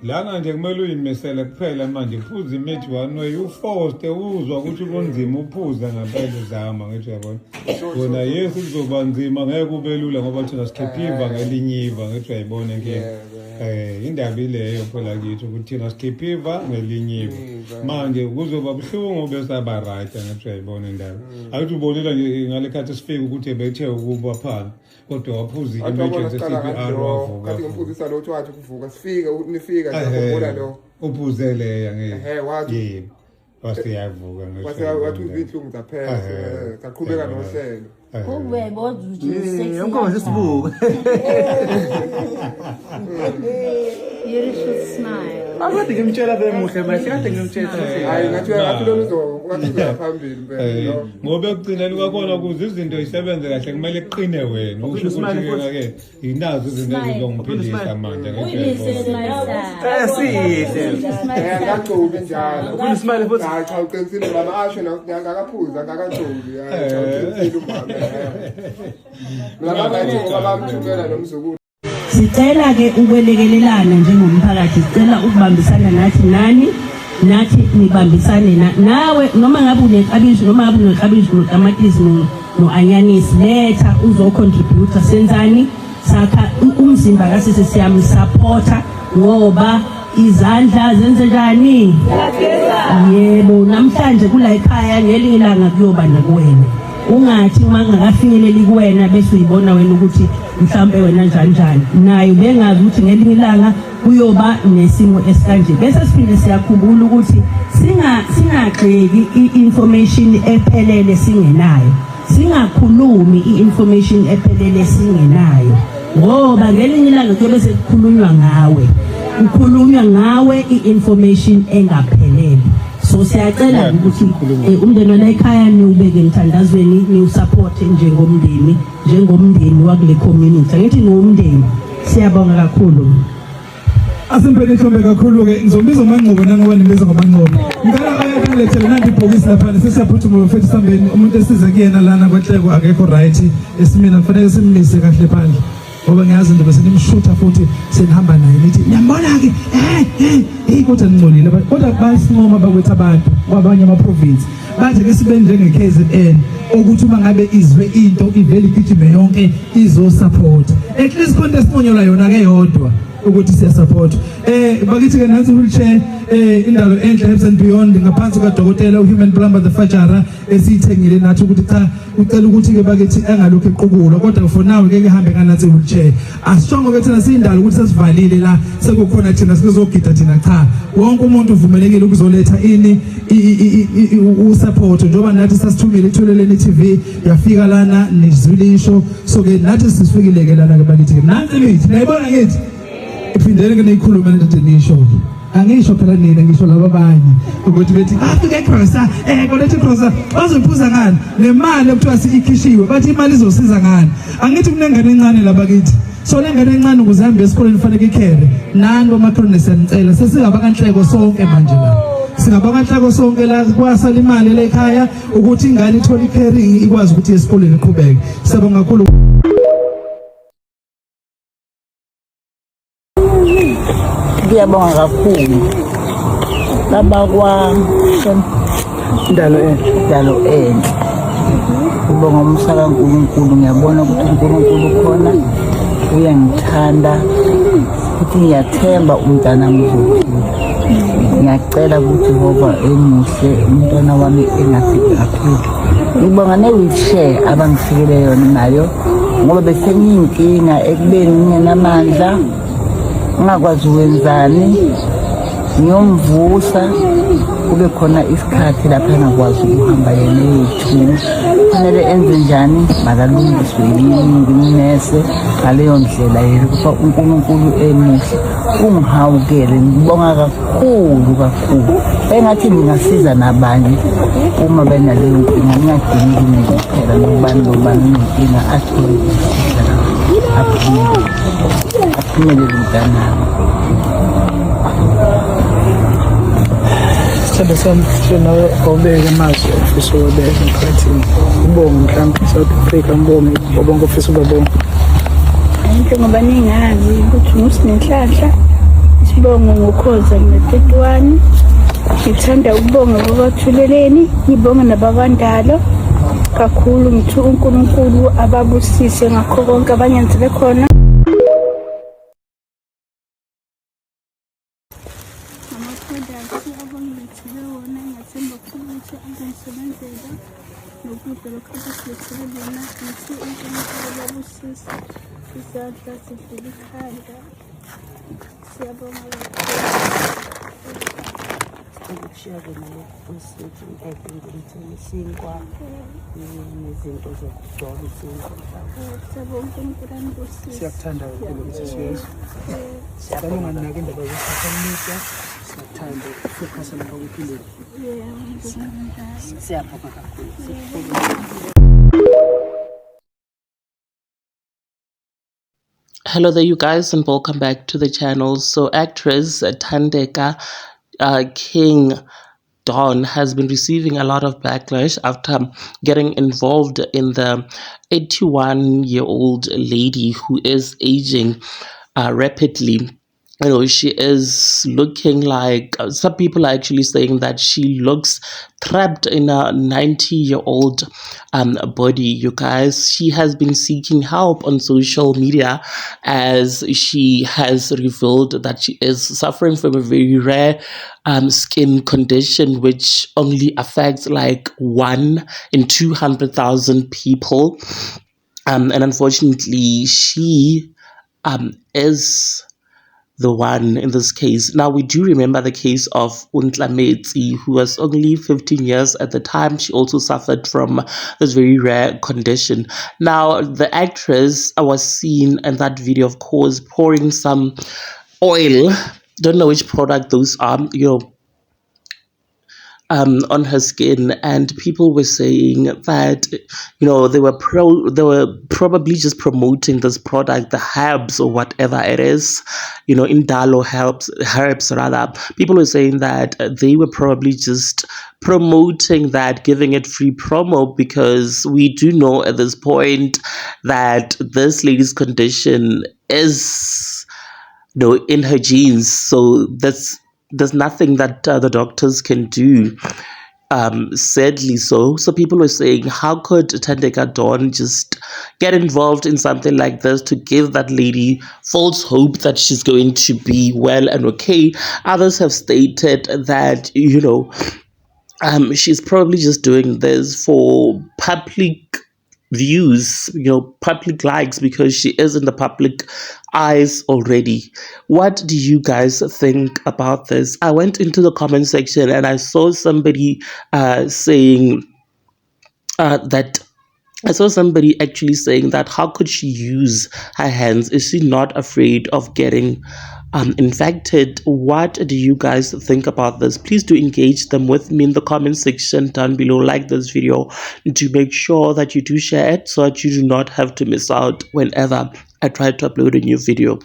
lana nje kumele uyimisele kuphela manje uphuza imithi one uforce uzwa ukuthi kunzima uphuza ngempela uzama ngithi uyabona wona yesu kuzoba nzima ngeke kube lula ngoba thina sikhipha iva ngelinye iva ngithi uyayibona inkinga indaba ileyo phela kithi ukuthi thina sikhipha iva ngelinye iva manje kuzoba buhlungu bese aba right ngithi uyayibona indaba akuthi ubonela nje ngale khathi sifika ukuthi bethe ukuba phala kodwa waphuza emergency CPR wavuka kathi ngimphuzisa lo wathi kuvuka sifika nifika ngiyakubona lo uphuzele yangeke wathi wasiyavuka ngisho wathi izinhlungu zaphela saqhubeka nohlelo kube bozuthi yonke sesibuka you should smile akade ngimtshela bemuhle manje kade ngimtshela hayi ngathi ngathi phambili phela ngoba ekugcineni kwakhona kuze izinto isebenze kahle kumele iqine wena usho ukuthi ke inazo izinto ezizongiphilisa manje ngakugcobi njalo ufuna ismile futhi hayi cha uqinisile baba asho ngakaphuza ngakagcobi hayi cha uqinisile umama laba bathi ngoba bamthumela nomzukulu. Sicela ke ukwelekelelana njengomphakathi sicela ukubambisana nathi nibambisane nawe noma ngabe uneqabisho noma ngabe uneqabisho notamatisi noanyanisi letha uzocontribute senzani sakha umzimba kasise siyamsupporta ngoba izandla zenze njani yebo namhlanje kula ekhaya ngelinye ilanga kuyoba nakuwena ungathi uma ngakafinyeleli kuwena bese uyibona wena ukuthi mhlambe wena njani nayo bengazi ukuthi ngelinye ilanga kuyoba nesimo esikanje bese siphinde siyakhumbula ukuthi singagxeki i-information ephelele singenayo singakhulumi i-information ephelele singenayo ngoba ngelinye ilanga kuyobe sekukhulunywa ngawe i-information engaphelele so siyacela ukuthi umndeni wala ekhaya niubeke emthandazweni niusupport njengomndeni wakule community ngithi ngumndeni siyabonga kakhulu asimpele hlombe kakhulu ke ngizobiza uManqobo nangoba nibiza ngoManqobo ngicela ayakilethele nanti ibhokisi lapha sesiyaphuthuma mfethu sambeni umuntu esize kuyena lana kwenhleko akekho right esimina kufanele simlise kahle phandle ngoba ngiyazi into bese nimshutha futhi senihamba naye nithi ngiyambona ke kodwa ngingcolile kodwa basinqoma bakwethu abantu kwabanye ama province bathi ke sibe njenge KZN ukuthi uma ngabe izwe into ivele igijime yonke izo support at least konke simonyola yona ke yodwa ukuthi siya support bakithi ke nansi wheelchair indalo enhle Herbs and Beyond ngaphansi ka dokotela uHuman Plumber the Fajara esithengile nathi ukuthi cha ucela ukuthi ke bakithi engalokho equbulo kodwa for now ke ihambe kanansi wheelchair asishongo ke thina sindalo ukuthi sesivalile la sekukhona thina sizogida thina cha wonke umuntu uvumelekile ukuzoletha ini usupport njengoba nathi sasithumile itholeleni TV yafika lana nizwilisho so ke nathi sisifikile ke lana ke bakithi nansi mithi nayibona ngithi iphindele ke neyikhuluma into nisho angisho phela nina ngisho laba abanye ukuthi bethi afike crossa kolethe crossa bazophuza ngani nemali ekuthiwa sikhishiwe bathi imali izosiza ngani angithi kunengane encane laba kithi so lengane encane ukuzihambe esikoleni kufanele ikhere nanto makhona siyanicela sesingaba kanhleko sonke manje la singaba kanhleko sonke la kwasala imali le ekhaya ukuthi ingane ithole caring ikwazi ukuthi esikoleni iqhubeke siyabonga kakhulu ngiyabonga kakhulu laba kwa indalo enhle ubonga umsaka kaNkulunkulu ngiyabona ukuthi uNkulunkulu khona uyangithanda futhi ngiyathemba umntana mzulu ngiyacela ukuthi ngoba emuhle umntwana wami engafiki kakhulu ngibonga ne-wheelchair abangifikele yona nayo ngoba besenginkinga ekubeni ngingenamandla ngakwazi wenzani ngiyomvusa kube khona isikhathi lapha ngakwazi ukuhamba yena ethu kufanele enze njani makalungiswe yini ngimnese ngaleyo ndlela yena kuba uNkulunkulu emuhle ungihawukele ngibonga kakhulu engathi ngingasiza nabanye uma benaleyo nkinga ngingadingi mina kuphela nobani inkinga aphumelele umntana Sithanda sami nawe awubeke amazwi ofisa uwabeka emphakathini. Ubonge mhlawumbe South Africa, ngibonge bonke ofisa ubabonga. Njengoba ningazi ukuthi nguSinenhlanhla, Sibongo ngukhoza nge-31. Ngithanda ukubonga babathuleleni, ngibonge nababandalo kakhulu, ngithi uNkulunkulu ababusise ngakho konke abanyenzele khona. Ama-products abangilethele wona ngiyathemba ukuthi azongisebenzela nokudla lokhu abasilethele bona, ngithi uNkulunkulu ababusise, izandla zidlula ikhanda. Siyabonga Ukushiya-ke nayo-futhi ngimthele isinkwa nezinto zokugcoba isinkwa. siyabonga uNkulunkulu anibusise. Siyakuthanda kakhulu ukuthi siyezwa. Siyabonga nake indaba ye-social media. Siyakuthanda ukufocus lapha kuphileni. Siyabonga kakhulu. Hello there, you guys, and welcome back to the channel. So actress Thandeka King Dawn has been receiving a lot of backlash after getting involved in the 81-year-old lady who is aging rapidly. You know, she is looking like, some people are actually saying that she looks trapped in a 90-year-old body, you guys. She has been seeking help on social media as she has revealed that she is suffering from a very rare skin condition which only affects like 1 in 200,000 people. And unfortunately, she is the one in this case. Now, we do remember the case of Untlametsi, who was only 15 years at the time. She also suffered from this very rare condition. Now, the actress was seen in that video, of course, pouring some oil, don't know which product those are, you know, on her skin, and people were saying that, you know, they were probably just promoting this product, the herbs or whatever it is, you know, Indalo herbs rather. People were saying that they were probably just promoting that, giving it free promo, because we do know at this point that this lady's condition is, you know, in her genes. So there's nothing that the doctors can do, sadly so. So people were saying, how could Thandeka Dawn just get involved in something like this to give that lady false hope that she's going to be well and okay? Others have stated that, you know, she's probably just doing this for public views, you know, public likes, because she is in the public eyes already. What do you guys think about this? I went into the comment section and I saw somebody saying that I saw somebody actually saying that how could she use her hands? Is she not afraid of getting infected? What do you guys think about this? Please do engage them with me in the comment section down below. Like this video to make sure that you do share it so that you do not have to miss out whenever I try to upload a new video.